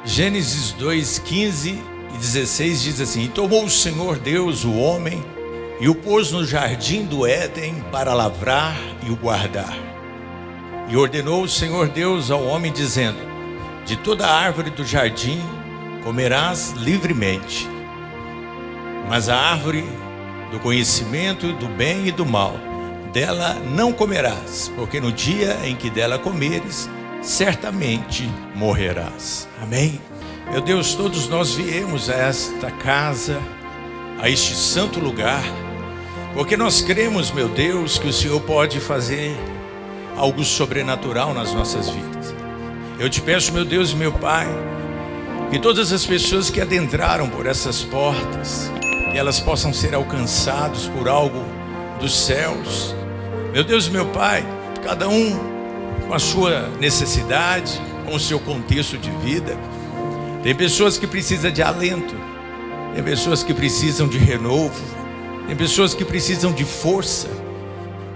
Gênesis 2, 15 e 16 diz assim: E tomou o Senhor Deus o homem e o pôs no jardim do Éden para lavrar e o guardar. E ordenou o Senhor Deus ao homem, dizendo: De toda árvore do jardim comerás livremente, mas a árvore do conhecimento do bem e do mal, dela não comerás, porque no dia em que dela comeres, certamente morrerás. Amém? Meu Deus, todos nós viemos a esta casa, a este santo lugar, porque nós cremos, meu Deus, que o Senhor pode fazer algo sobrenatural nas nossas vidas. Eu te peço, meu Deus e meu Pai, que todas as pessoas que adentraram por essas portas, que elas possam ser alcançadas por algo dos céus. Meu Deus e meu Pai, cada um com a sua necessidade, com o seu contexto de vida. Tem pessoas que precisam de alento, tem pessoas que precisam de renovo, tem pessoas que precisam de força,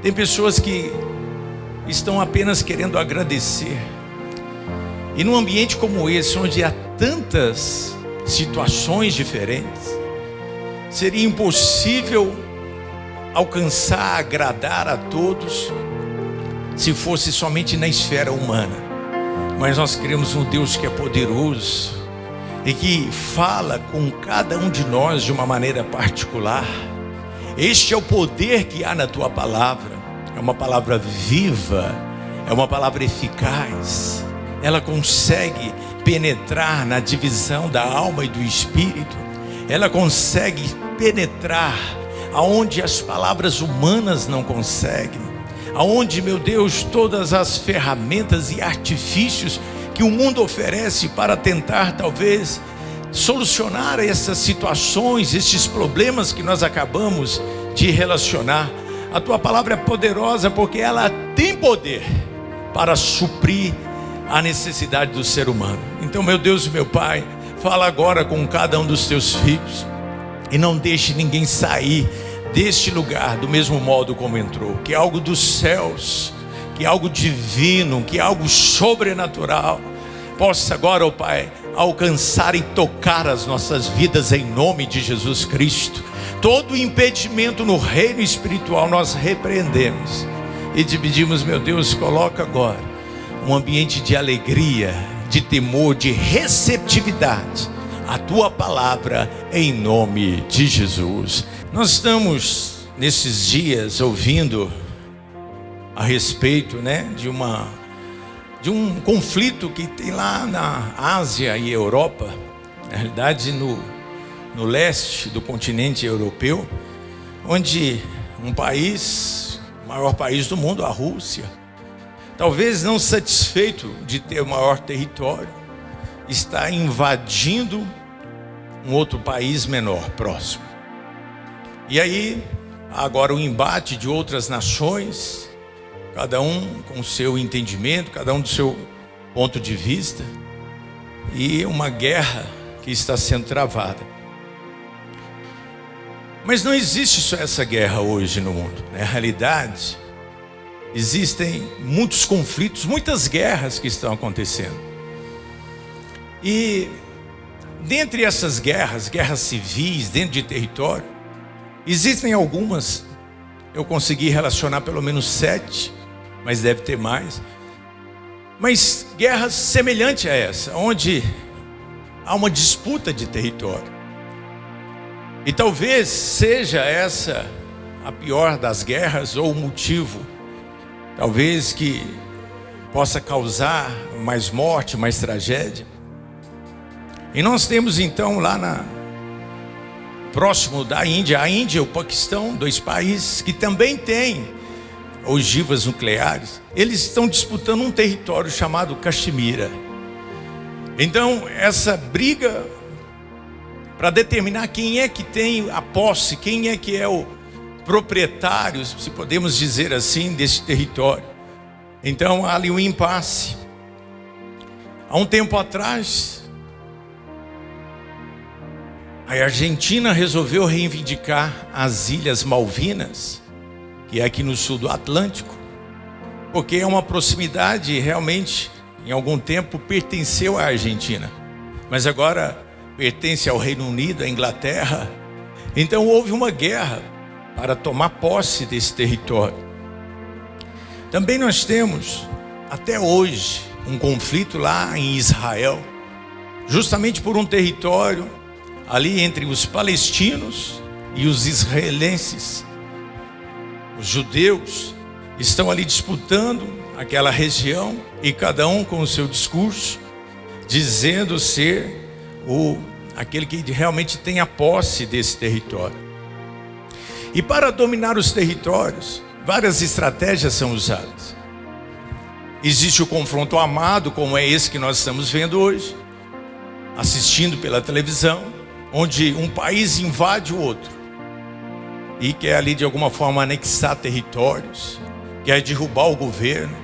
tem pessoas que estão apenas querendo agradecer. E num ambiente como esse, onde há tantas situações diferentes, seria impossível alcançar, agradar a todos, se fosse somente na esfera humana. Mas nós cremos um Deus que é poderoso e que fala com cada um de nós de uma maneira particular. Este é o poder que há na tua palavra. É uma palavra viva, é uma palavra eficaz. Ela consegue penetrar na divisão da alma e do espírito. Ela consegue penetrar aonde as palavras humanas não conseguem. Aonde, meu Deus, todas as ferramentas e artifícios que o mundo oferece para tentar talvez solucionar essas situações, esses problemas que nós acabamos de relacionar. A tua palavra é poderosa porque ela tem poder para suprir a necessidade do ser humano. Então, meu Deus e meu Pai, fala agora com cada um dos teus filhos e não deixe ninguém sair deste lugar do mesmo modo como entrou. Que algo dos céus, que algo divino, que algo sobrenatural possa agora, ó Pai, alcançar e tocar as nossas vidas em nome de Jesus Cristo. Todo impedimento no reino espiritual nós repreendemos e te pedimos, meu Deus, coloca agora um ambiente de alegria, de temor, de receptividade a tua palavra em nome de Jesus. Nós estamos nesses dias ouvindo a respeito, de um conflito que tem lá na Ásia e Europa, na realidade no leste do continente europeu, onde um país, o maior país do mundo, a Rússia, talvez não satisfeito de ter o maior território, está invadindo um outro país menor, próximo. E aí, agora o embate de outras nações, cada um com o seu entendimento, cada um do seu ponto de vista, e uma guerra que está sendo travada. Mas não existe só essa guerra hoje no mundo. Na realidade, existem muitos conflitos, muitas guerras que estão acontecendo. E dentre essas guerras civis, dentro de território, existem algumas, eu consegui relacionar pelo menos 7, mas deve ter mais. Mas guerras semelhantes a essa, onde há uma disputa de território. E talvez seja essa a pior das guerras, ou o motivo, talvez, que possa causar mais morte, mais tragédia. E nós temos então lá próximo da Índia, a Índia e o Paquistão, 2 países que também têm ogivas nucleares. Eles estão disputando um território chamado Caxemira. Então essa briga para determinar quem é que tem a posse, quem é que é o proprietário, se podemos dizer assim, desse território. Então há ali um impasse. Há um tempo atrás, a Argentina resolveu reivindicar as Ilhas Malvinas, que é aqui no sul do Atlântico, porque é uma proximidade, realmente, em algum tempo pertenceu à Argentina. mas agora pertence ao Reino Unido, à Inglaterra. Então houve uma guerra para tomar posse desse território. Também nós temos, até hoje, um conflito lá em Israel, justamente por um território ali entre os palestinos e os israelenses. Os judeus estão ali disputando aquela região e cada um com o seu discurso, dizendo ser aquele que realmente tem a posse desse território. E para dominar os territórios, várias estratégias são usadas. Existe o confronto armado, como é esse que nós estamos vendo hoje, assistindo pela televisão, onde um país invade o outro e quer ali de alguma forma anexar territórios, quer derrubar o governo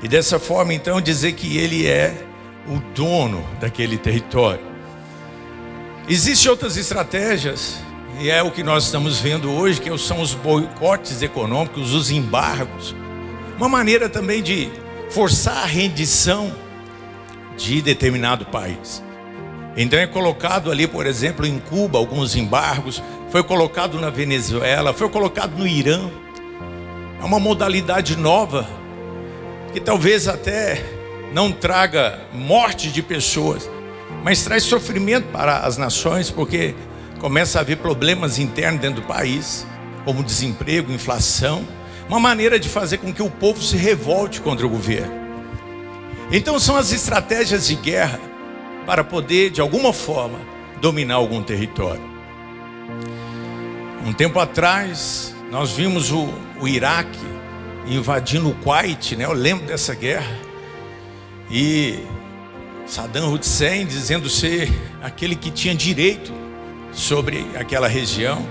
e dessa forma então dizer que ele é o dono daquele território. Existem outras estratégias, e é o que nós estamos vendo hoje, que são os boicotes econômicos, os embargos, uma maneira também de forçar a rendição de determinado país. Então é colocado ali, por exemplo, em Cuba, alguns embargos, foi colocado na Venezuela, foi colocado no Irã. É uma modalidade nova, que talvez até não traga morte de pessoas, mas traz sofrimento para as nações, porque começa a haver problemas internos dentro do país, como desemprego, inflação, uma maneira de fazer com que o povo se revolte contra o governo. Então são as estratégias de guerra para poder, de alguma forma, dominar algum território. Um tempo atrás, nós vimos o Iraque invadindo o Kuwait, né? Eu lembro dessa guerra. E Saddam Hussein dizendo ser aquele que tinha direito sobre aquela região.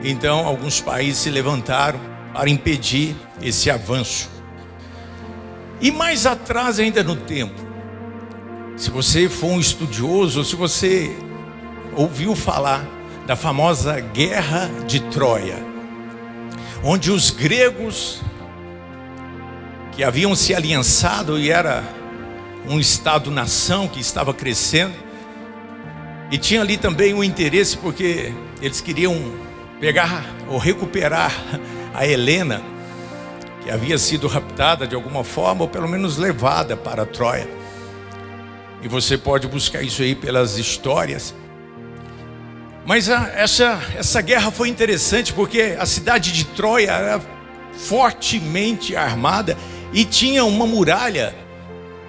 Então, alguns países se levantaram para impedir esse avanço. E mais atrás ainda no tempo, se você for um estudioso, ou se você ouviu falar da famosa Guerra de Troia, onde os gregos, que haviam se aliançado e era um estado-nação que estava crescendo, e tinha ali também um interesse, porque eles queriam pegar ou recuperar a Helena, que havia sido raptada de alguma forma, ou pelo menos levada para Troia. E você pode buscar isso aí pelas histórias. Mas essa guerra foi interessante, porque a cidade de Troia era fortemente armada e tinha uma muralha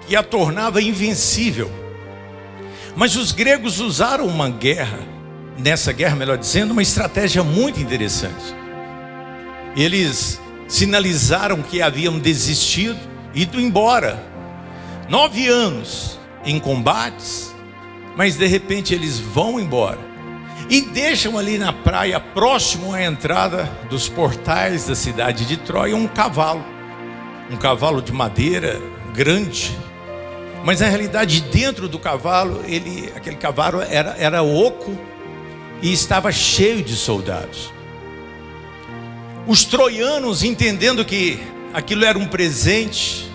que a tornava invencível. Mas os gregos usaram nessa guerra, melhor dizendo, uma estratégia muito interessante. Eles sinalizaram que haviam desistido, ido embora. 9 anos em combates, mas de repente eles vão embora e deixam ali na praia, próximo à entrada dos portais da cidade de Troia, um cavalo de madeira grande. Mas na realidade, dentro do cavalo, aquele cavalo era oco e estava cheio de soldados. Os troianos, entendendo que aquilo era um presente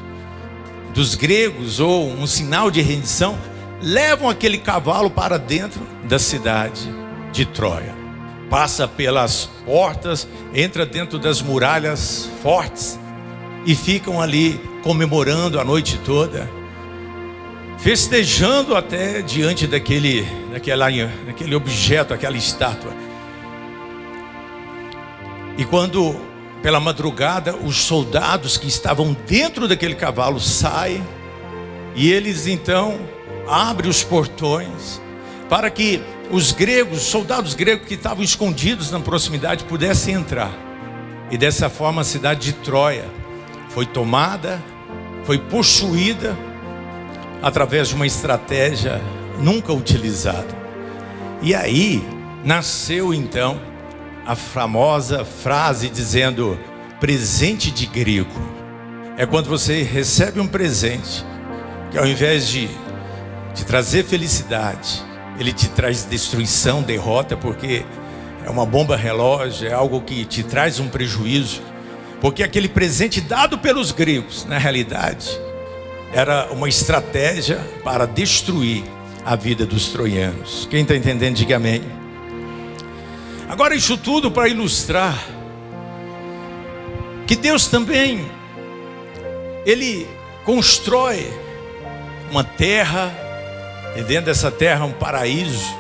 dos gregos ou um sinal de rendição, levam aquele cavalo para dentro da cidade de Troia. Passa pelas portas, entra dentro das muralhas fortes e ficam ali comemorando a noite toda, festejando até diante daquele objeto, aquela estátua. E quando, pela madrugada, os soldados que estavam dentro daquele cavalo saem, e eles então abrem os portões para que os soldados gregos que estavam escondidos na proximidade pudessem entrar. E dessa forma a cidade de Troia foi tomada, foi possuída através de uma estratégia nunca utilizada. E aí nasceu então a famosa frase dizendo presente de grego. É quando você recebe um presente que ao invés de te trazer felicidade, ele te traz destruição, derrota, porque é uma bomba relógio, é algo que te traz um prejuízo. Porque aquele presente dado pelos gregos, na realidade, era uma estratégia para destruir a vida dos troianos. Quem está entendendo, diga amém. Agora, isso tudo para ilustrar que Deus também, Ele constrói uma terra, e dentro dessa terra um paraíso,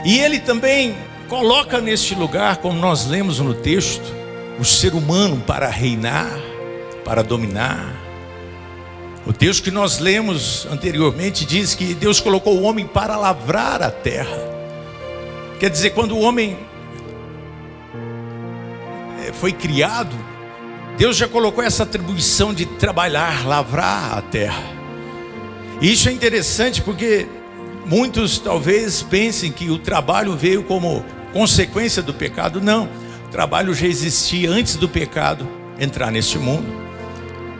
e Ele também coloca neste lugar, como nós lemos no texto, o ser humano para reinar, para dominar. O texto que nós lemos anteriormente diz que Deus colocou o homem para lavrar a terra. Quer dizer, quando o homem foi criado, Deus já colocou essa atribuição de trabalhar, lavrar a terra. E isso é interessante porque muitos talvez pensem que o trabalho veio como consequência do pecado. Não, o trabalho já existia antes do pecado entrar neste mundo.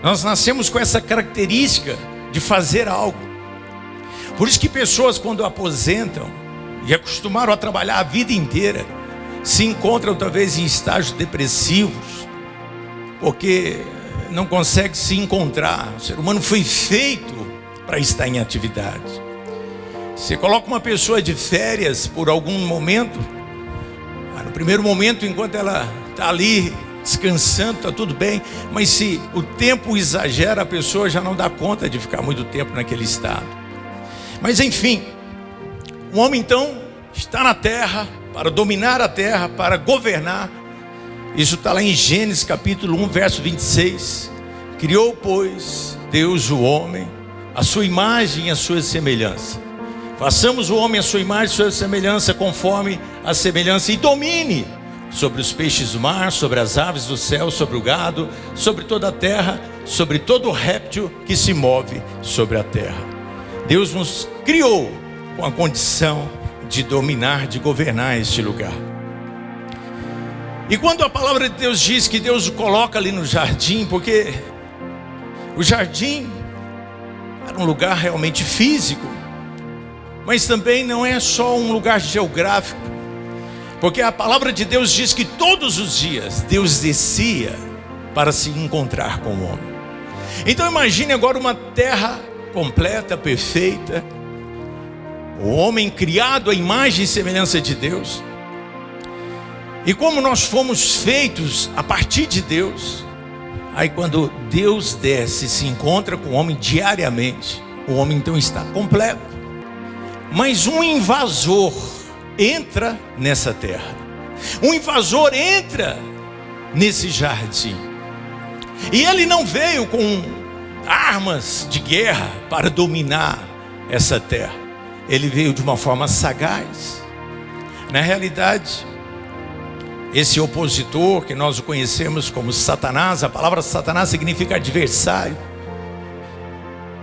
Nós nascemos com essa característica de fazer algo. Por isso que pessoas, quando aposentam e acostumaram a trabalhar a vida inteira, se encontram talvez em estágios depressivos, porque não consegue se encontrar. O ser humano foi feito para estar em atividade. Você coloca uma pessoa de férias por algum momento, no primeiro momento, enquanto ela está ali descansando, está tudo bem, mas se o tempo exagera, a pessoa já não dá conta de ficar muito tempo naquele estado. Mas enfim, o homem então está na terra para dominar a terra, para governar. Isso está lá em Gênesis capítulo 1, verso 26. Criou, pois, Deus o homem, a sua imagem e a sua semelhança. Façamos o homem a sua imagem e a sua semelhança, conforme a semelhança, e domine sobre os peixes do mar, sobre as aves do céu, sobre o gado, sobre toda a terra, sobre todo réptil que se move sobre a terra. Deus nos criou com a condição de dominar, de governar este lugar. E quando a palavra de Deus diz que Deus o coloca ali no jardim, porque o jardim era um lugar realmente físico, mas também não é só um lugar geográfico, porque a palavra de Deus diz que todos os dias Deus descia para se encontrar com o homem. Então imagine agora uma terra completa, perfeita, o homem criado à imagem e semelhança de Deus. E como nós fomos feitos a partir de Deus, aí quando Deus desce e se encontra com o homem diariamente, o homem então está completo. Mas um invasor entra nessa terra. Um invasor entra nesse jardim. E ele não veio com armas de guerra para dominar essa terra. Ele veio de uma forma sagaz. Na realidade, esse opositor que nós o conhecemos como Satanás, a palavra Satanás significa adversário.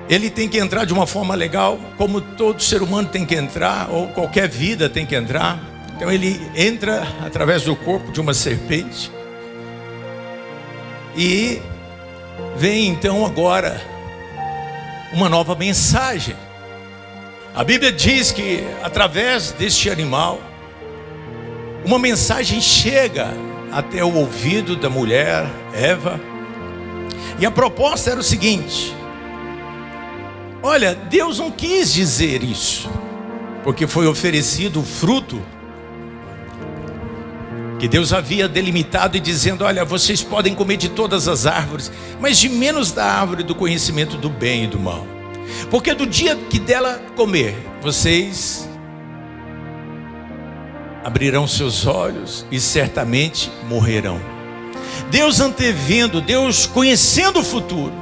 Ele tem que entrar de uma forma legal, como todo ser humano tem que entrar, ou qualquer vida tem que entrar. Então ele entra através do corpo de uma serpente. E vem então agora uma nova mensagem. A Bíblia diz que através deste animal, uma mensagem chega até o ouvido da mulher, Eva. E a proposta era o seguinte: olha, Deus não quis dizer isso, porque foi oferecido o fruto que Deus havia delimitado e dizendo: olha, vocês podem comer de todas as árvores, mas de menos da árvore do conhecimento do bem e do mal, porque do dia que dela comer, vocês abrirão seus olhos e certamente morrerão. Deus antevendo, Deus conhecendo o futuro,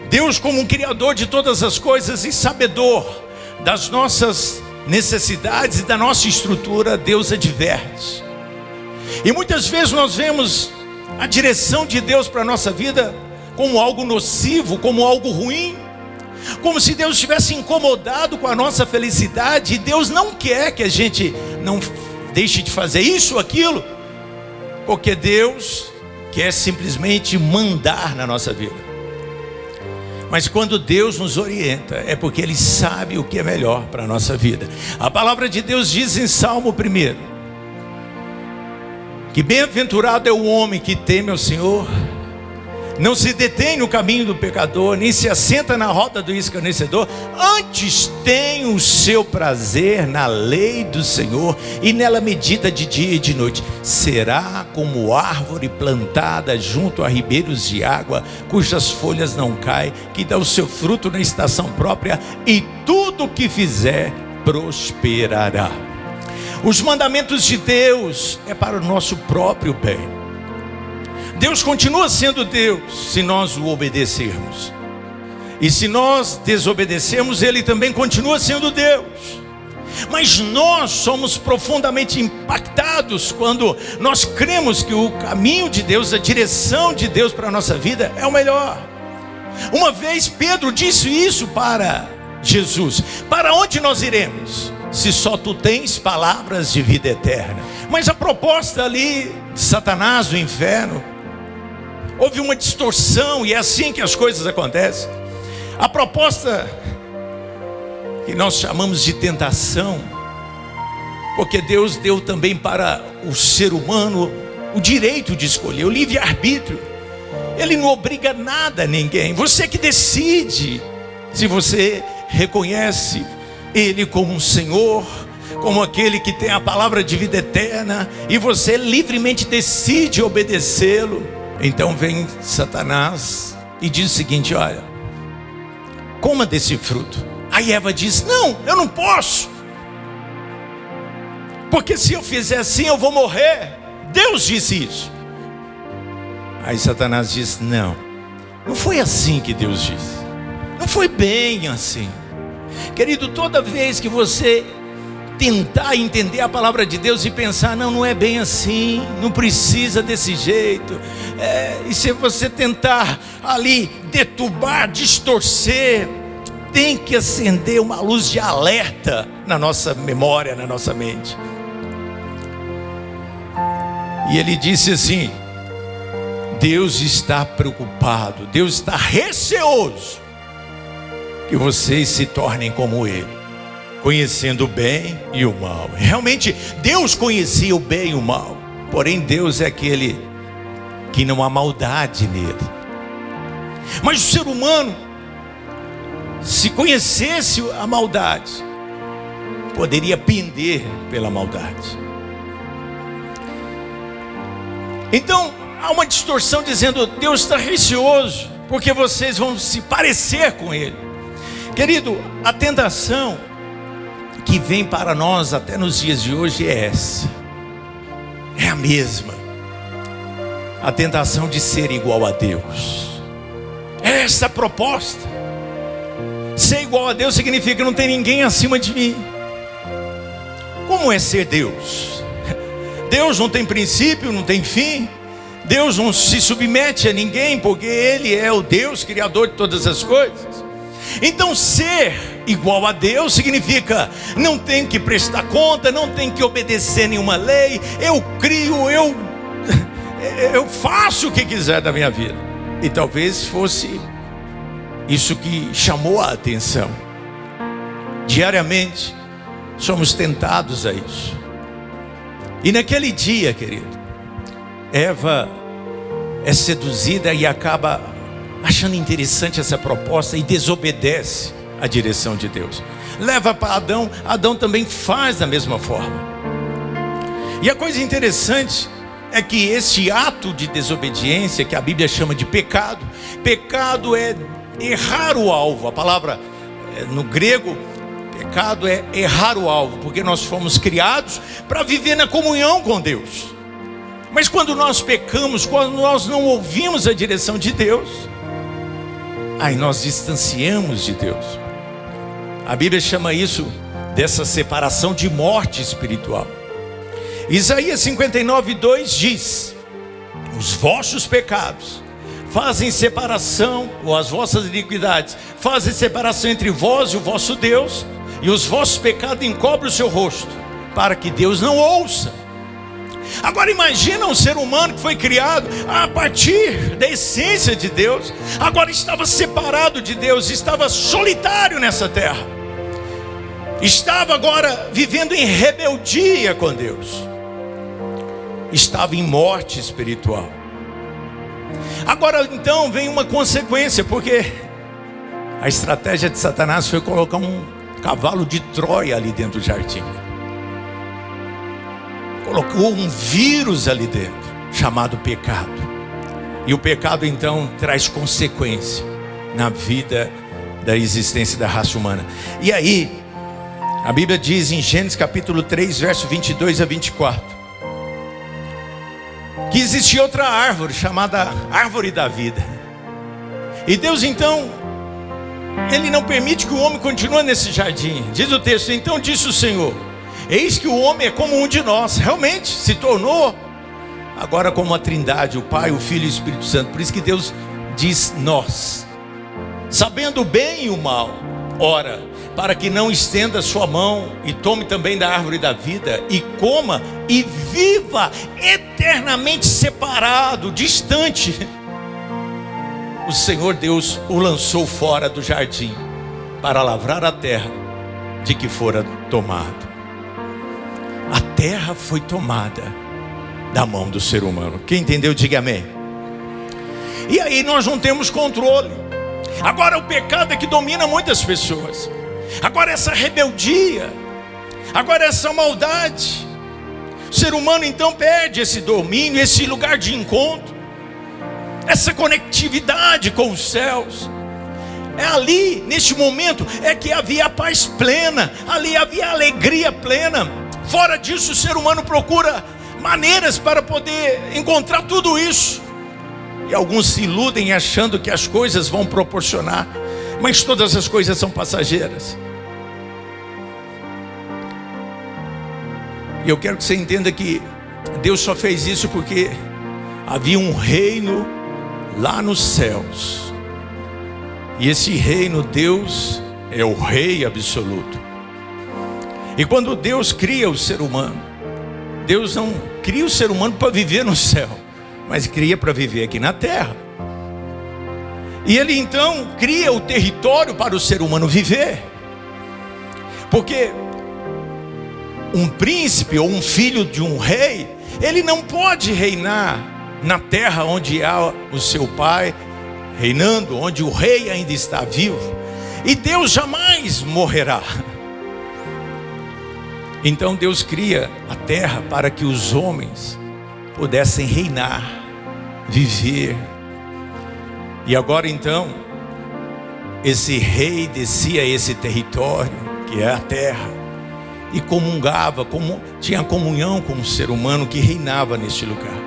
Deus como um criador de todas as coisas e sabedor das nossas necessidades e da nossa estrutura, Deus adverte. E muitas vezes nós vemos a direção de Deus para a nossa vida como algo nocivo, como algo ruim, como se Deus estivesse incomodado com a nossa felicidade. E Deus não quer que a gente não deixe de fazer isso ou aquilo, porque Deus quer simplesmente mandar na nossa vida. Mas quando Deus nos orienta, é porque Ele sabe o que é melhor para a nossa vida. A palavra de Deus diz em Salmo 1, que bem-aventurado é o homem que teme ao Senhor, não se detém no caminho do pecador, nem se assenta na roda do escarnecedor. Antes tem o seu prazer na lei do Senhor, e nela medita de dia e de noite. Será como árvore plantada junto a ribeiros de água, cujas folhas não caem, que dá o seu fruto na estação própria, e tudo o que fizer prosperará. Os mandamentos de Deus é para o nosso próprio bem. Deus continua sendo Deus se nós o obedecermos. E se nós desobedecermos, Ele também continua sendo Deus. Mas nós somos profundamente impactados quando nós cremos que o caminho de Deus, a direção de Deus para a nossa vida é o melhor. Uma vez Pedro disse isso para Jesus: para onde nós iremos, se só tu tens palavras de vida eterna? Mas a proposta ali de Satanás, do inferno, houve uma distorção, e é assim que as coisas acontecem. A proposta que nós chamamos de tentação, porque Deus deu também para o ser humano o direito de escolher, o livre-arbítrio. Ele não obriga nada a ninguém. Você que decide se você reconhece Ele como um Senhor, como aquele que tem a palavra de vida eterna, e você livremente decide obedecê-lo. Então vem Satanás e diz o seguinte: olha, coma desse fruto. Aí Eva diz: não, eu não posso, porque se eu fizer assim eu vou morrer. Deus disse isso. Aí Satanás diz: não foi assim que Deus disse, não foi bem assim. Querido, toda vez que você tentar entender a palavra de Deus e pensar: não é bem assim, não precisa desse jeito, e se você tentar ali deturbar, distorcer, tem que acender uma luz de alerta na nossa memória, na nossa mente. E ele disse assim: Deus está preocupado, Deus está receoso que vocês se tornem como Ele, conhecendo o bem e o mal. Realmente Deus conhecia o bem e o mal, porém Deus é aquele que não há maldade nele. Mas o ser humano, se conhecesse a maldade, poderia pender pela maldade. Então há uma distorção dizendo: Deus está receoso porque vocês vão se parecer com Ele. Querido, a tentação que vem para nós até nos dias de hoje é essa, é a mesma, a tentação de ser igual a Deus. É essa a proposta. Ser igual a Deus significa que não tem ninguém acima de mim. Como é ser Deus? Deus não tem princípio, não tem fim. Deus não se submete a ninguém, porque Ele é o Deus criador de todas as coisas. Então ser igual a Deus significa: não tenho que prestar conta, não tenho que obedecer nenhuma lei, eu crio, eu faço o que quiser da minha vida. E talvez fosse isso que chamou a atenção. Diariamente somos tentados a isso. E naquele dia, querido, Eva é seduzida e acaba achando interessante essa proposta e desobedece a direção de Deus. Leva para Adão, Adão também faz da mesma forma. E a coisa interessante é que esse ato de desobediência, que a Bíblia chama de pecado, pecado é errar o alvo. A palavra no grego, pecado é errar o alvo, porque nós fomos criados para viver na comunhão com Deus. Mas quando nós pecamos, quando nós não ouvimos a direção de Deus, aí nós distanciamos de Deus. A Bíblia chama isso, dessa separação, de morte espiritual. Isaías 59:2 diz: os vossos pecados fazem separação, ou as vossas iniquidades fazem separação entre vós e o vosso Deus, e os vossos pecados encobrem o seu rosto, para que Deus não ouça. Agora imagina um ser humano que foi criado a partir da essência de Deus, agora estava separado de Deus, estava solitário nessa terra, estava agora vivendo em rebeldia com Deus, estava em morte espiritual. Agora então vem uma consequência, porque a estratégia de Satanás foi colocar um cavalo de Troia ali dentro do jardim. Colocou um vírus ali dentro, chamado pecado. E o pecado então traz consequência na vida da existência da raça humana. E aí, a Bíblia diz em Gênesis capítulo 3, verso 22 a 24, que existia outra árvore chamada árvore da vida. E Deus então, Ele não permite que o homem continue nesse jardim. Diz o texto: então disse o Senhor, eis que o homem é como um de nós. Realmente se tornou agora como a Trindade, o Pai, o Filho e o Espírito Santo. Por isso que Deus diz nós, sabendo o bem e o mal. Ora, para que não estenda sua mão e tome também da árvore da vida e coma e viva eternamente separado, distante. O Senhor Deus o lançou fora do jardim para lavrar a terra de que fora tomado. A terra foi tomada da mão do ser humano. Quem entendeu, diga amém. E aí nós não temos controle. Agora o pecado é que domina muitas pessoas. Agora essa rebeldia, agora essa maldade. O ser humano então perde esse domínio, esse lugar de encontro, essa conectividade com os céus. É ali, neste momento, é que havia a paz plena, ali havia a alegria plena. Fora disso, o ser humano procura maneiras para poder encontrar tudo isso. E alguns se iludem achando que as coisas vão proporcionar, mas todas as coisas são passageiras. E eu quero que você entenda que Deus só fez isso porque havia um reino lá nos céus. E esse reino, Deus é o Rei absoluto. E quando Deus cria o ser humano, Deus não cria o ser humano para viver no céu, mas cria para viver aqui na terra. E Ele então cria o território para o ser humano viver. Porque um príncipe ou um filho de um rei, ele não pode reinar na terra onde há o seu pai reinando, onde o rei ainda está vivo. E Deus jamais morrerá. Então Deus cria a terra para que os homens pudessem reinar, viver. E agora então, esse rei descia a esse território, que é a terra, e comungava, tinha comunhão com o ser humano que reinava neste lugar.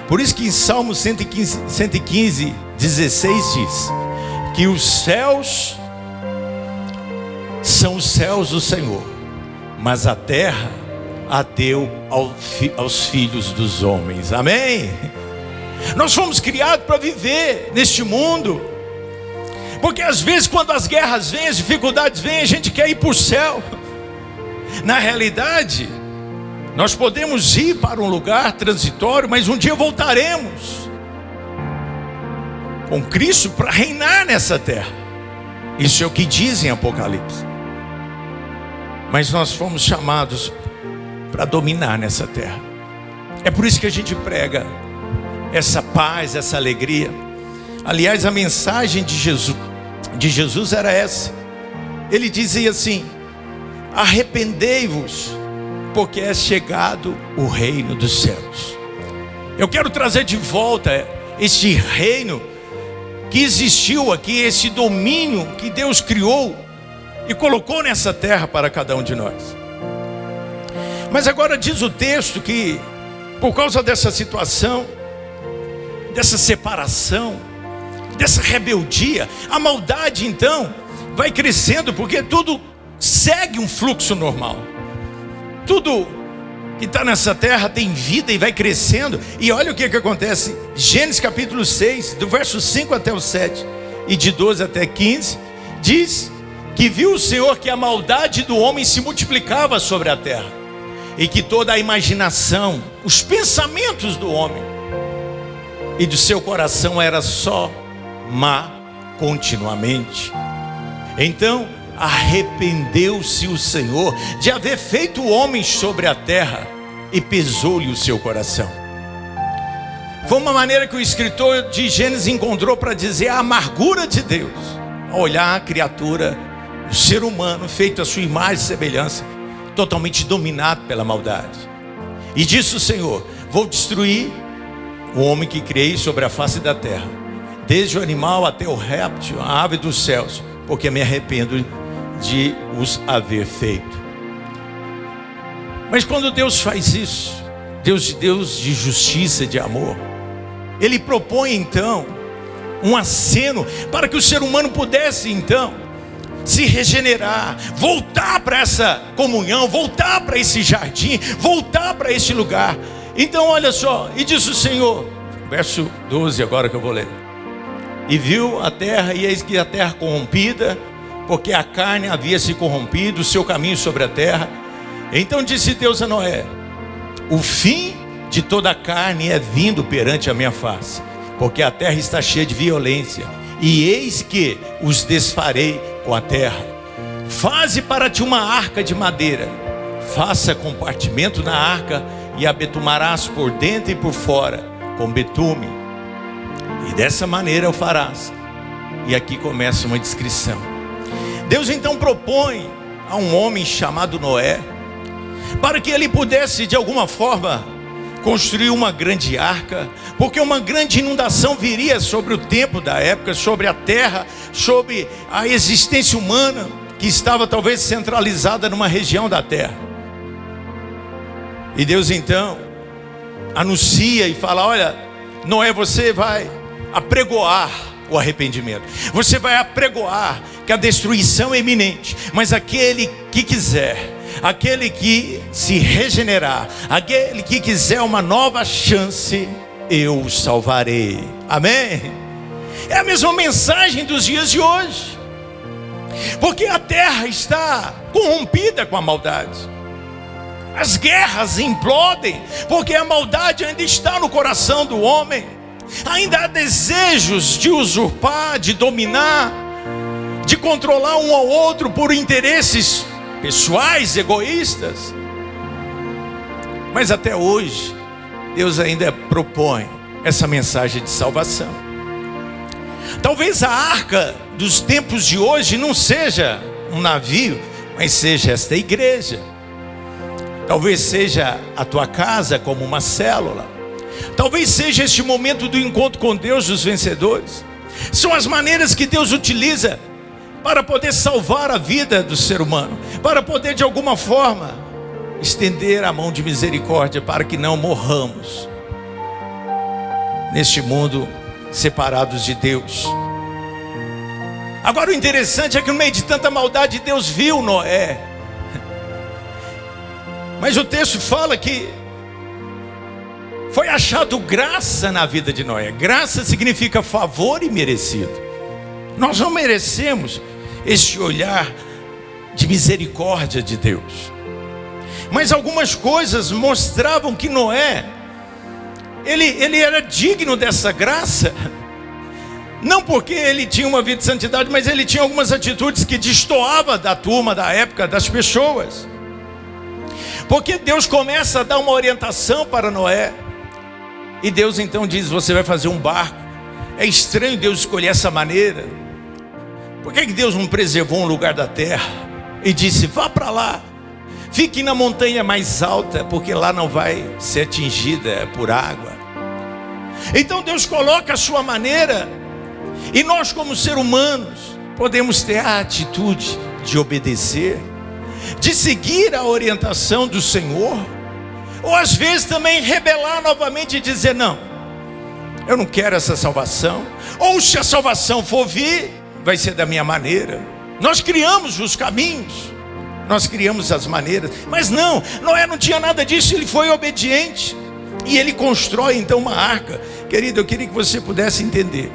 Por isso que em Salmo 115, 16 diz que os céus são os céus do Senhor, mas a terra a deu aos filhos dos homens. Amém? Nós fomos criados para viver neste mundo, porque às vezes quando as guerras vêm, as dificuldades vêm, a gente quer ir para o céu. Na realidade, nós podemos ir para um lugar transitório, mas um dia voltaremos com Cristo para reinar nessa terra. Isso é o que diz em Apocalipse. Mas nós fomos chamados para dominar nessa terra. É por isso que a gente prega essa paz, essa alegria. Aliás, a mensagem de Jesus era essa. Ele dizia assim: arrependei-vos, porque é chegado o reino dos céus. Eu quero trazer de volta este reino que existiu aqui, esse domínio que Deus criou e colocou nessa terra para cada um de nós. Mas agora diz o texto que por causa dessa situação, dessa separação, dessa rebeldia, a maldade então vai crescendo, porque tudo segue um fluxo normal. Tudo que está nessa terra tem vida e vai crescendo. E olha o que acontece. Gênesis capítulo 6, do verso 5 até o 7 e de 12 até 15, diz que viu o Senhor que a maldade do homem se multiplicava sobre a terra, e que toda a imaginação, os pensamentos do homem e do seu coração era só má continuamente. Então arrependeu-se o Senhor de haver feito o homem sobre a terra, e pesou-lhe o seu coração. Foi uma maneira que o escritor de Gênesis encontrou para dizer a amargura de Deus ao olhar a criatura, o ser humano feito à sua imagem e semelhança, totalmente dominado pela maldade. E disse o Senhor: vou destruir o homem que criei sobre a face da terra, desde o animal até o réptil, a ave dos céus, porque me arrependo de os haver feito. Mas quando Deus faz isso, Deus de justiça e de amor, Ele propõe então um aceno para que o ser humano pudesse então se regenerar, voltar para essa comunhão, voltar para esse jardim, voltar para esse lugar. Então olha só, e disse o Senhor, verso 12 agora que eu vou ler: e viu a terra, e eis que a terra corrompida, porque a carne havia se corrompido, o seu caminho sobre a terra. Então disse Deus a Noé: o fim de toda a carne é vindo perante a minha face, porque a terra está cheia de violência, e eis que os desfarei com a terra. Faze para ti uma arca de madeira, faça compartimento na arca, e a betumarás por dentro e por fora com betume, e dessa maneira o farás. E aqui começa uma descrição. Deus então propõe a um homem chamado Noé, para que ele pudesse de alguma forma construir uma grande arca, porque uma grande inundação viria sobre o tempo da época, sobre a terra, sobre a existência humana, que estava talvez centralizada numa região da terra. E Deus então anuncia e fala: olha, Noé, você vai apregoar o arrependimento, você vai apregoar que a destruição é iminente, mas aquele que quiser, aquele que se regenerar, aquele que quiser uma nova chance, eu o salvarei. Amém? É a mesma mensagem dos dias de hoje, porque a terra está corrompida com a maldade. As guerras implodem, porque a maldade ainda está no coração do homem. Ainda há desejos de usurpar, de dominar, de controlar um ao outro por interesses pessoais, egoístas. Mas até hoje, Deus ainda propõe essa mensagem de salvação. Talvez a arca dos tempos de hoje não seja um navio, mas seja esta igreja. Talvez seja a tua casa como uma célula. Talvez seja este momento do encontro com Deus dos vencedores. São as maneiras que Deus utiliza para poder salvar a vida do ser humano, para poder de alguma forma estender a mão de misericórdia para que não morramos neste mundo separados de Deus. Agora o interessante é que no meio de tanta maldade Deus viu Noé. Mas o texto fala que foi achado graça na vida de Noé. Graça significa favor imerecido. Nós não merecemos este olhar de misericórdia de Deus. Mas algumas coisas mostravam que Noé, ele era digno dessa graça. Não porque ele tinha uma vida de santidade, mas ele tinha algumas atitudes que destoavam da turma da época, das pessoas. Porque Deus começa a dar uma orientação para Noé. E Deus então diz: você vai fazer um barco. É estranho Deus escolher essa maneira. Por que Deus não preservou um lugar da terra e disse: vá para lá, fique na montanha mais alta, porque lá não vai ser atingida por água. Então Deus coloca a sua maneira, e nós como seres humanos podemos ter a atitude de obedecer, de seguir a orientação do Senhor, ou às vezes também rebelar novamente e dizer: não, eu não quero essa salvação, ou se a salvação for vir, vai ser da minha maneira. Nós criamos os caminhos, nós criamos as maneiras, mas não, Noé não tinha nada disso. Ele foi obediente, e ele constrói então uma arca. Querido, eu queria que você pudesse entender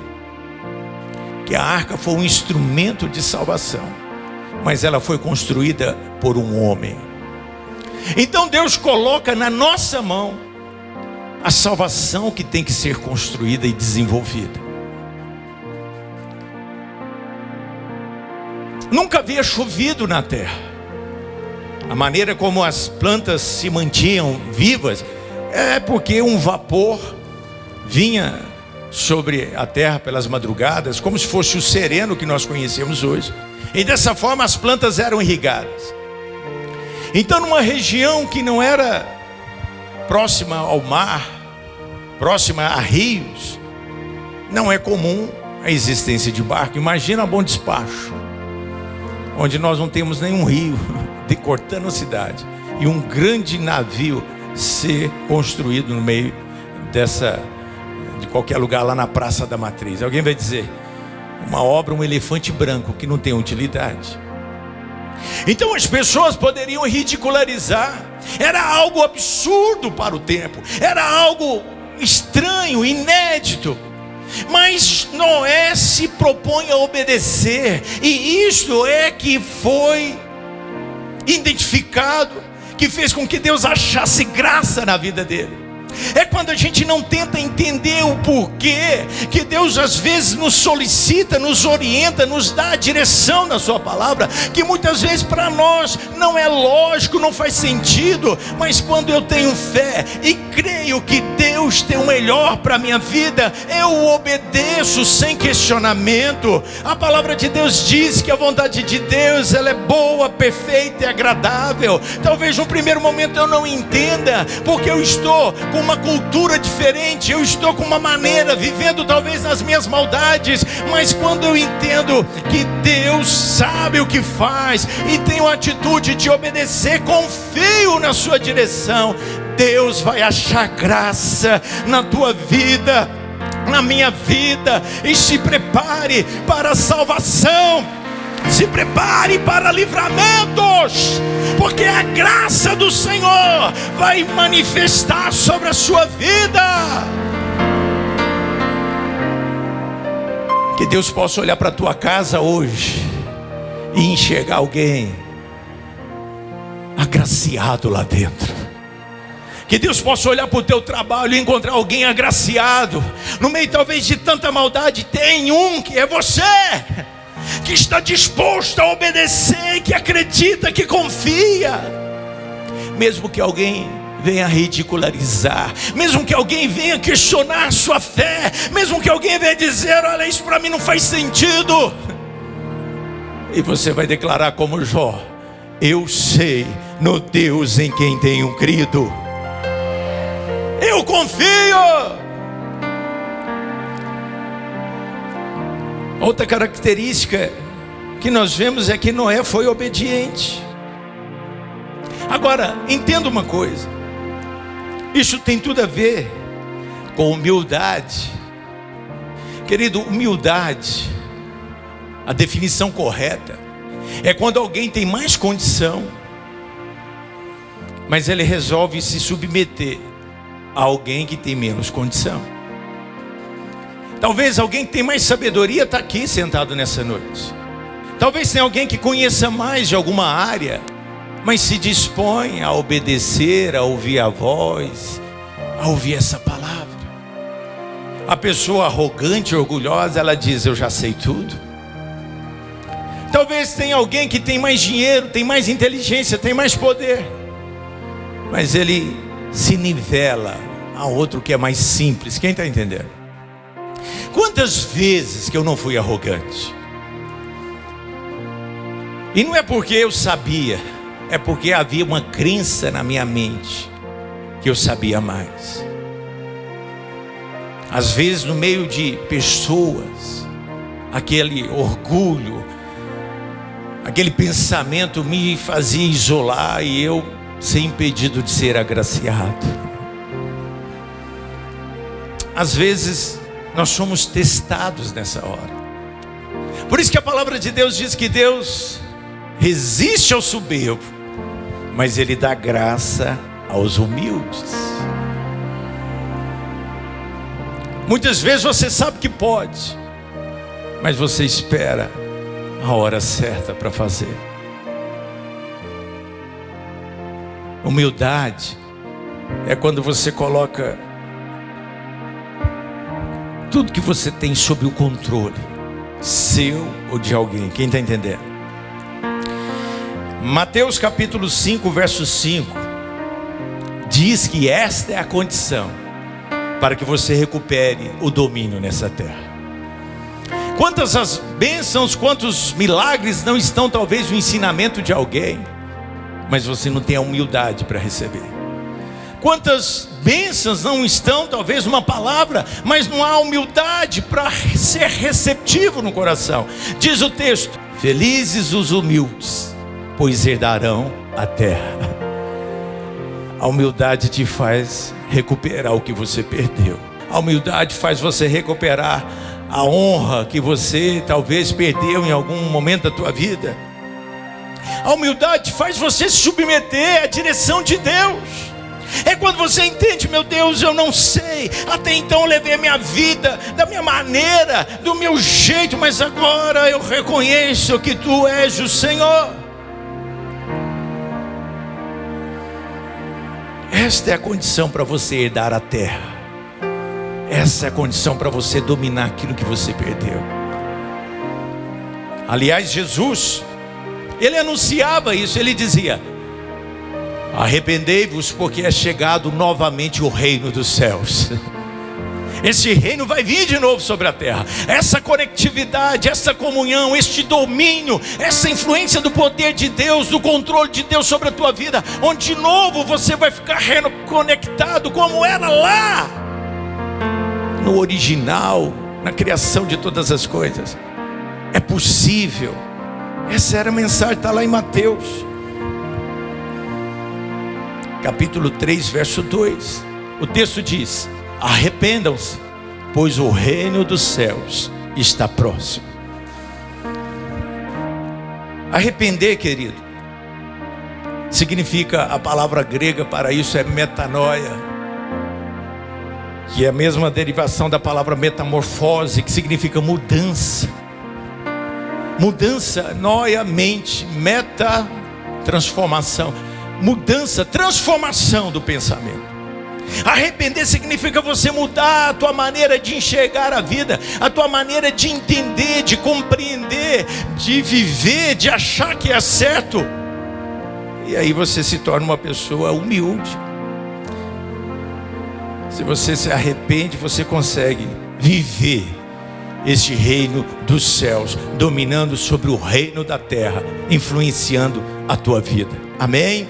que a arca foi um instrumento de salvação, mas ela foi construída por um homem. Então Deus coloca na nossa mão a salvação que tem que ser construída e desenvolvida. Nunca havia chovido na terra. A maneira como as plantas se mantinham vivas é porque um vapor vinha sobre a terra pelas madrugadas, como se fosse o sereno que nós conhecemos hoje. E dessa forma as plantas eram irrigadas. Então, numa região que não era próxima ao mar, próxima a rios, não é comum a existência de barco. Imagina Bom Despacho, onde nós não temos nenhum rio cortando a cidade, e um grande navio ser construído no meio de qualquer lugar lá na Praça da Matriz. Alguém vai dizer, uma obra, um elefante branco que não tem utilidade. Então as pessoas poderiam ridicularizar. Era algo absurdo para o tempo, era algo estranho, inédito. Mas Noé se propõe a obedecer, e isto é que foi identificado, que fez com que Deus achasse graça na vida dele. É quando a gente não tenta entender o porquê que Deus às vezes nos solicita, nos orienta, nos dá a direção na sua palavra, que muitas vezes para nós não é lógico, não faz sentido. Mas quando eu tenho fé e creio que Deus tem o melhor para a minha vida, eu obedeço sem questionamento. A palavra de Deus diz que a vontade de Deus, ela é boa, perfeita e agradável. Talvez no primeiro momento eu não entenda, porque eu estou com uma cultura diferente, eu estou com uma maneira, vivendo talvez nas minhas maldades. Mas quando eu entendo que Deus sabe o que faz e tenho a atitude de obedecer, confio na sua direção, Deus vai achar graça na tua vida, na minha vida. E se prepare para a salvação, se prepare para livramentos, porque a graça do Senhor vai manifestar sobre a sua vida. Que Deus possa olhar para a tua casa hoje e enxergar alguém agraciado lá dentro. Que Deus possa olhar para o teu trabalho e encontrar alguém agraciado. No meio talvez de tanta maldade, tem um que é você, que está disposto a obedecer, que acredita, que confia. Mesmo que alguém venha ridicularizar, mesmo que alguém venha questionar sua fé, mesmo que alguém venha dizer, olha, isso para mim não faz sentido, e você vai declarar como Jó, eu sei no Deus em quem tenho crido, eu confio. Outra característica que nós vemos é que Noé foi obediente. Agora, entenda uma coisa, isso tem tudo a ver com humildade. Querido, humildade, a definição correta, é quando alguém tem mais condição, mas ele resolve se submeter a alguém que tem menos condição. Talvez alguém que tem mais sabedoria está aqui sentado nessa noite. Talvez tenha alguém que conheça mais de alguma área, mas se dispõe a obedecer, a ouvir a voz, a ouvir essa palavra. A pessoa arrogante, orgulhosa, ela diz, eu já sei tudo. Talvez tenha alguém que tem mais dinheiro, tem mais inteligência, tem mais poder, mas ele se nivela a outro que é mais simples. Quem está entendendo? Quantas vezes que eu não fui arrogante? E não é porque eu sabia, é porque havia uma crença na minha mente que eu sabia mais. Às vezes no meio de pessoas, aquele orgulho, aquele pensamento me fazia isolar e eu ser impedido de ser agraciado. Às vezes nós somos testados nessa hora. Por isso que a palavra de Deus diz que Deus resiste ao soberbo, mas Ele dá graça aos humildes. Muitas vezes você sabe que pode, mas você espera a hora certa para fazer. Humildade é quando você coloca tudo que você tem sob o controle, seu ou de alguém. Quem está entendendo? Mateus capítulo 5, verso 5 diz que esta é a condição para que você recupere o domínio nessa terra. Quantas as bênçãos, quantos milagres não estão talvez no ensinamento de alguém, mas você não tem a humildade para receber. Quantas bênçãos não estão talvez numa palavra, mas não há humildade para ser receptivo no coração. Diz o texto: felizes os humildes, pois herdarão a terra. A humildade te faz recuperar o que você perdeu. A humildade faz você recuperar a honra que você talvez perdeu em algum momento da tua vida. A humildade faz você se submeter à direção de Deus. É quando você entende: meu Deus, eu não sei, até então eu levei a minha vida da minha maneira, do meu jeito, mas agora eu reconheço que Tu és o Senhor. Esta é a condição para você herdar a terra. Essa é a condição para você dominar aquilo que você perdeu. Aliás, Jesus, Ele anunciava isso. Ele dizia: arrependei-vos, porque é chegado novamente o reino dos céus. Esse reino vai vir de novo sobre a terra. Essa conectividade, essa comunhão, este domínio, essa influência do poder de Deus, do controle de Deus sobre a tua vida, onde de novo você vai ficar reconectado como era lá no original, na criação de todas as coisas. É possível. Essa era a mensagem, está lá em Mateus capítulo 3, verso 2. O texto diz: arrependam-se, pois o reino dos céus está próximo. Arrepender, querido, significa, a palavra grega para isso é metanoia, que é a mesma derivação da palavra metamorfose, que significa mudança. Mudança, noia, mente, meta, transformação. Mudança, transformação do pensamento. Arrepender significa você mudar a tua maneira de enxergar a vida, a tua maneira de entender, de compreender, de viver, de achar que é certo. E aí você se torna uma pessoa humilde. Se você se arrepende, você consegue viver este reino dos céus, dominando sobre o reino da terra, influenciando a tua vida. Amém?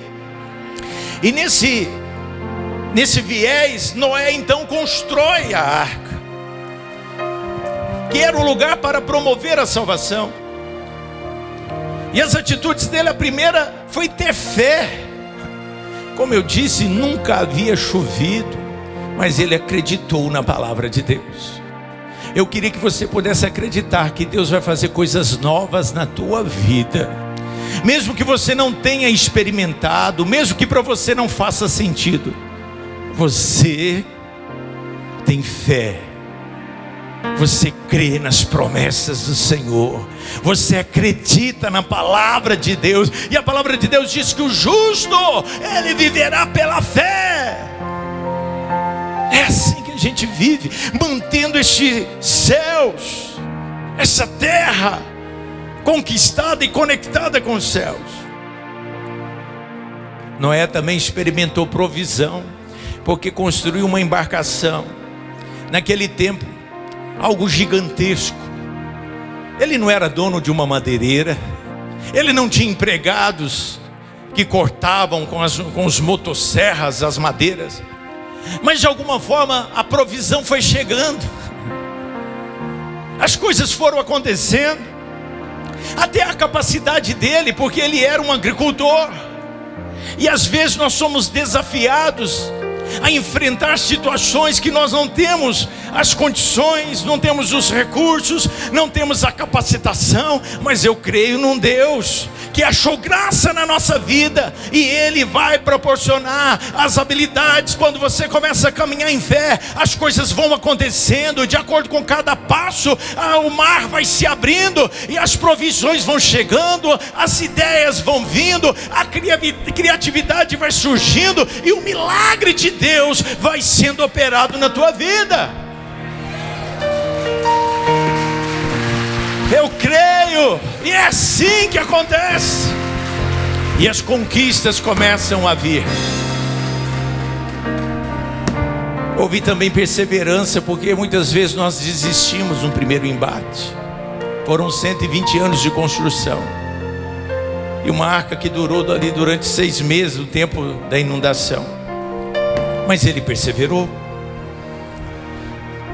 E nesse viés, Noé então constrói a arca, que era um lugar para promover a salvação. E as atitudes dele, a primeira foi ter fé. Como eu disse, nunca havia chovido, mas ele acreditou na palavra de Deus. Eu queria que você pudesse acreditar que Deus vai fazer coisas novas na tua vida, mesmo que você não tenha experimentado, mesmo que para você não faça sentido. Você tem fé, você crê nas promessas do Senhor, você acredita na palavra de Deus, e a palavra de Deus diz que o justo, ele viverá pela fé. É assim que a gente vive, mantendo estes céus, essa terra conquistada e conectada com os céus. Noé também experimentou provisão, porque construiu uma embarcação. Naquele tempo, algo gigantesco. Ele não era dono de uma madeireira, ele não tinha empregados que cortavam com os motosserras as madeiras, mas de alguma forma a provisão foi chegando, as coisas foram acontecendo, até a capacidade dele, porque ele era um agricultor. E às vezes nós somos desafiados a enfrentar situações que nós não temos as condições, não temos os recursos, não temos a capacitação, mas eu creio num Deus que achou graça na nossa vida, e Ele vai proporcionar as habilidades. Quando você começa a caminhar em fé, as coisas vão acontecendo, de acordo com cada passo, o mar vai se abrindo, e as provisões vão chegando, as ideias vão vindo, a criatividade vai surgindo, e o milagre de Deus vai sendo operado na tua vida. Eu creio, e é assim que acontece, e as conquistas começam a vir. ouvi também perseverança, porque muitas vezes nós desistimos no primeiro embate. Foram 120 anos de construção. E uma arca que durou ali durante 6 meses, o tempo da inundação. Mas ele perseverou.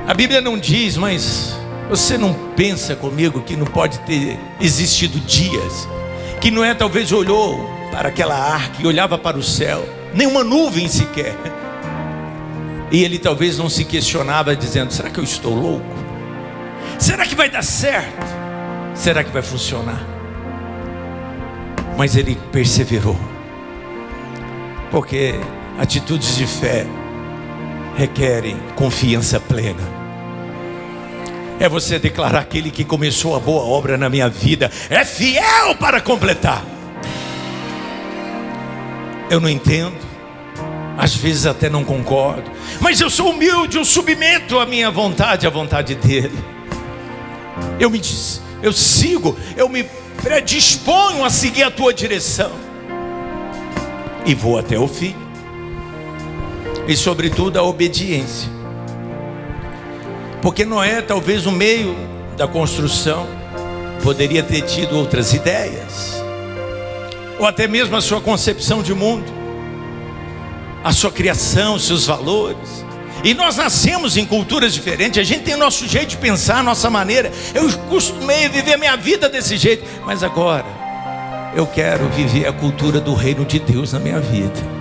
A Bíblia não diz, mas você não pensa comigo que não pode ter existido dias que Noé talvez olhou para aquela arca e olhava para o céu, nenhuma nuvem sequer, e ele talvez não se questionava dizendo: será que eu estou louco? Será que vai dar certo? Será que vai funcionar? Mas ele perseverou, porque atitudes de fé requerem confiança plena. É você declarar: aquele que começou a boa obra na minha vida é fiel para completar. Eu não entendo, às vezes até não concordo, mas eu sou humilde, eu submeto a minha vontade à vontade dele. Eu sigo, eu me predisponho a seguir a tua direção e vou até o fim. E sobretudo a obediência, porque Noé, talvez no meio da construção, poderia ter tido outras ideias, ou até mesmo a sua concepção de mundo, a sua criação, os seus valores. E nós nascemos em culturas diferentes, a gente tem o nosso jeito de pensar, a nossa maneira. Eu costumei viver a minha vida desse jeito, mas agora eu quero viver a cultura do reino de Deus na minha vida.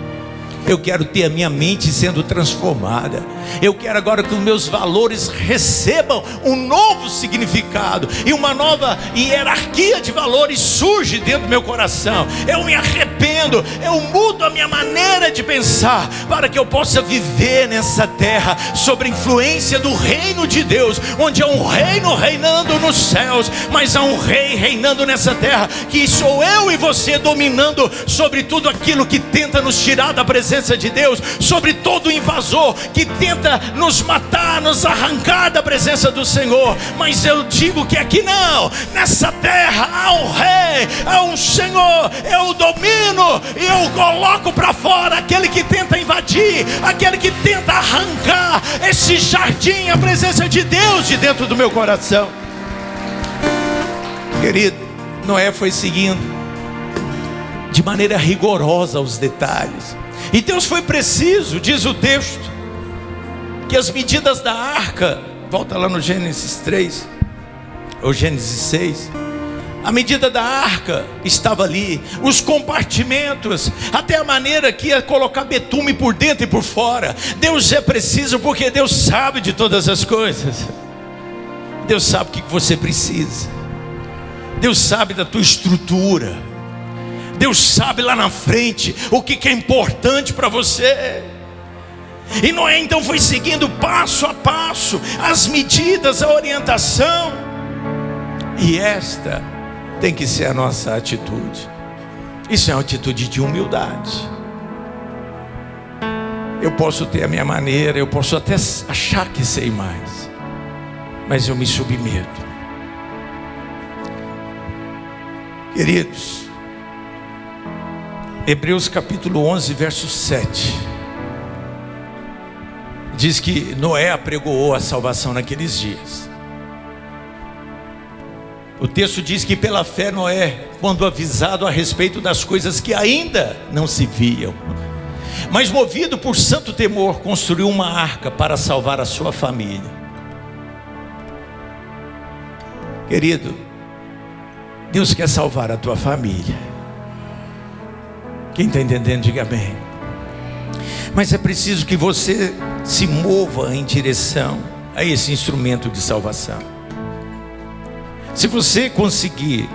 Eu quero ter a minha mente sendo transformada. Eu quero agora que os meus valores recebam um novo significado, e uma nova hierarquia de valores surge dentro do meu coração. Eu me arrependo, eu mudo a minha maneira de pensar, para que eu possa viver nessa terra sob a influência do reino de Deus, onde há um reino reinando nos céus, mas há um rei reinando nessa terra, que sou eu e você, dominando sobre tudo aquilo que tenta nos tirar da presença de Deus, sobre todo invasor que tenta nos matar, nos arrancar da presença do Senhor. Mas eu digo que aqui não, nessa terra há um rei, há um Senhor. Eu domino e eu coloco para fora aquele que tenta invadir, aquele que tenta arrancar esse jardim, a presença de Deus de dentro do meu coração. Querido, Noé foi seguindo de maneira rigorosa os detalhes. E Deus foi preciso, diz o texto, que as medidas da arca, volta lá no Gênesis 3, ou Gênesis 6, a medida da arca estava ali, os compartimentos, até a maneira que ia colocar betume por dentro e por fora. Deus é preciso, porque Deus sabe de todas as coisas. Deus sabe o que você precisa, Deus sabe da tua estrutura, Deus sabe lá na frente o que é importante para você. E Noé então foi seguindo passo a passo as medidas, a orientação. E esta tem que ser a nossa atitude. Isso é uma atitude de humildade. Eu posso ter a minha maneira, eu posso até achar que sei mais, mas eu me submeto. Queridos, Hebreus capítulo 11, verso 7 diz que Noé apregoou a salvação naqueles dias. O texto diz que pela fé Noé, quando avisado a respeito das coisas que ainda não se viam, mas movido por santo temor, construiu uma arca para salvar a sua família. Querido, Deus quer salvar a tua família. Quem está entendendo, diga amém. Mas é preciso que você se mova em direção a esse instrumento de salvação. Se você conseguir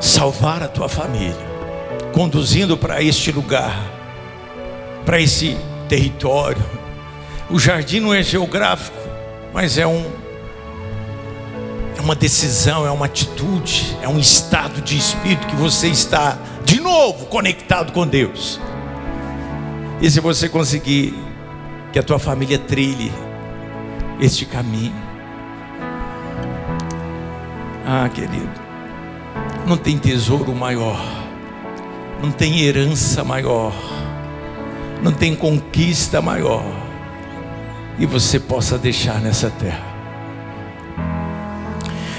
salvar a tua família, conduzindo para este lugar, para esse território, o jardim não é geográfico, mas é uma decisão, é uma atitude, é um estado de espírito que você está de novo conectado com Deus. E se você conseguir que a tua família trilhe este caminho, querido, não tem tesouro maior, não tem herança maior, não tem conquista maior que você possa deixar nessa terra.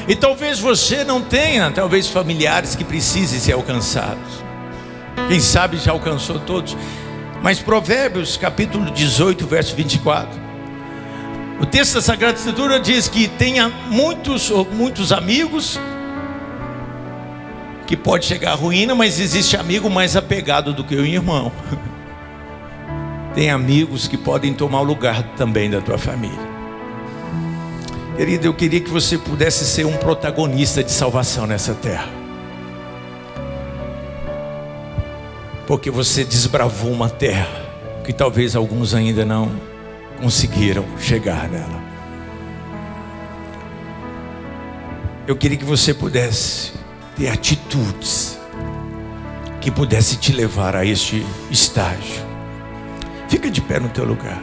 E talvez você não tenha, talvez familiares que precisem ser alcançados. Quem sabe já alcançou todos. Mas Provérbios capítulo 18, verso 24. O texto da Sagrada Escritura diz que tenha muitos amigos, que pode chegar à ruína, mas existe amigo mais apegado do que o irmão. Tem amigos que podem tomar o lugar também da tua família. Querido, eu queria que você pudesse ser um protagonista de salvação nessa terra, porque você desbravou uma terra que talvez alguns ainda não conseguiram chegar nela. Eu queria que você pudesse ter atitudes que pudesse te levar a este estágio. Fica de pé no teu lugar.